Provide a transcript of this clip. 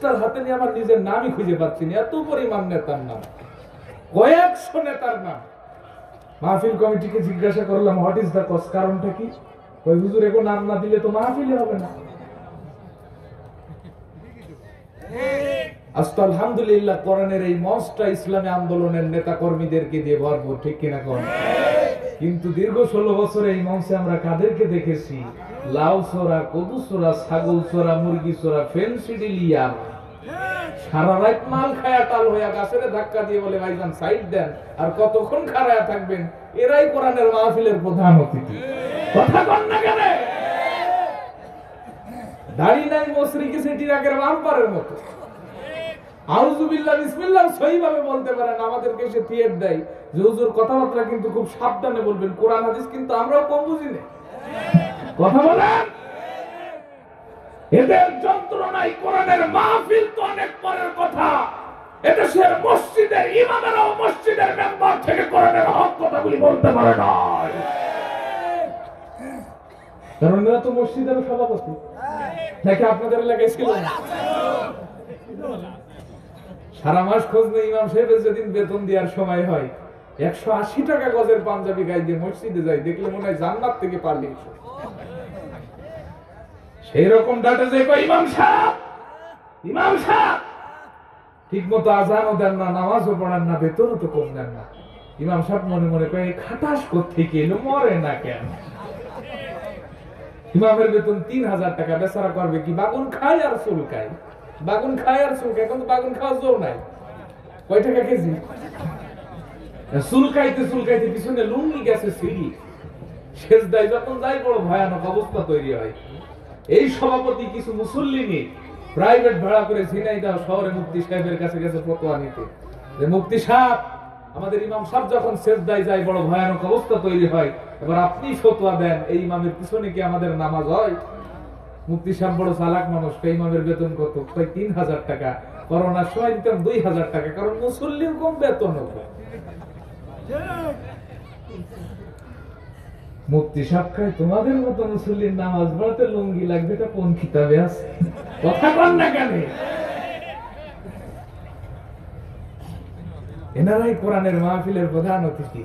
Poster হাতে নিয়ে আমার নিজের নামই খুঁজে পাচ্ছি না, এত পরিমাণ নেতার নাম, কয়েকশো নেতার নাম। মাহফিল কমিটিকে জিজ্ঞাসা করলাম হোয়াট ইজ দা কজ, কারণটা কি? ওই হুজুর এগো নাম না দিলে তো মাহফিলে হবে না। আজকে আলহামদুলিল্লাহ কোরআনের এই মঞ্চটা ইসলামী আন্দোলনের নেতা কর্মীদেরকে দিয়ে ভরপুর, ঠিক কিনা কোন? কিন্তু দীর্ঘ 16 বছরে এই মঞ্চে আমরা কাদেরকে দেখেছি? লাউ চোরা, কদু চোরা, ছাগল চোরা, মুরগি চোরা, ফেন্সিডিলিয়া, সারা রাত মাল খায়া টাল হইয়া গাছের ধাক্কা দিয়ে বলে ভাইজান সাইড দেন, আর কতক্ষণ খাড়ায়া থাকবেন? এরাই কোরআনের মাহফিলের প্রধান অতিথি। কথা কন না কেন? দাড়ি নাই, মসরি কি সেটি আগের বাম্পারের মতো। আউযুবিল্লাহ বিসমিল্লাহ সহিভাবে বলতে পারেন, আমাদেরকে সে থিয়েট দেয় যে হুজুর কথাবার্তা কিন্তু খুব সাবধানে বলবেন, কোরআন হাদিস কিন্তু আমরাও কম বুঝি না। কথা বলেন, এদের যন্ত্রণাই কোরআনের মাহফিল তো অনেক পরের কথা। এদেশের মসজিদের ইমামেরাও মসজিদের মেম্বার থেকে কোরআনের হক কথাগুলি বলতে পারে না, কারণ এরা তো মসজিদের সভাপতি নাকি আপনাদের এলাকায় ছিল না? সারা মাস খোঁজ নেই ইমাম সাহেবের যেদিন বেতন দেওয়ার সময় হয় 180 টাকা গজের পাঞ্জাবি গায়ে দিয়ে মসজিদে যায়, দেখলে মনে হয় জান্নাত থেকে পারলে। সেই রকম ডাটা যে ইমাম সাহেব ঠিক মতো আজানও দেন না, নামাজও পড়ান না, বেতনও তো কম দেন না। ইমাম সাহেব মনে মনে কয় খাটাস কোত্থেকে এলো, মরে না কেন? ইমামের বেতন 3000 টাকা, বেচারা করবে কি? বাগুন খায় আর চুল খায়, বাগুন খায় আর চুল খায়। এখন তো বাগুন খাওয়া জোর নাই। কয় টাকা কেজি? চুলকাইতে চুলকাইতে পিছনে লুঙ্গি গেছে সিঁড়ি, সেজদায় যখন যাই বড় ভয়ানক অবস্থা তৈরি হয়। এই সভাপতি কিছু মুসল্লি নিয়ে প্রাইভেট ভাড়া করে ঝিনাইদহ শহরে মুফতি সাহেবের কাছে গেছে ফতোয়া নিতে, যে মুফতি সাহেব আমাদের ইমাম সাহেব যখন সেজদায় যায় বড় ভয়ানক অবস্থা তৈরি হয়, এবার আপনি ফতোয়া দেন, এই ইমামের পিছনে কি আমাদের নামাজ হয়? মুফতি সাহেব বড় চালাক মানুষ, ইমামের বেতন কত? 3000 টাকা। করোনার সময় দিতাম 2000 টাকা, কারণ মুসল্লিও কম বেতনও কম। মুফতি সাহেব কয় তোমাদের মতো মুসল্লির নামাজ পড়তে লুঙ্গি লাগবে, এটা কোন কিতাবে আছে? কথা কন না কেন? এনারাই কোরআনের মাহফিলের প্রধান অতিথি।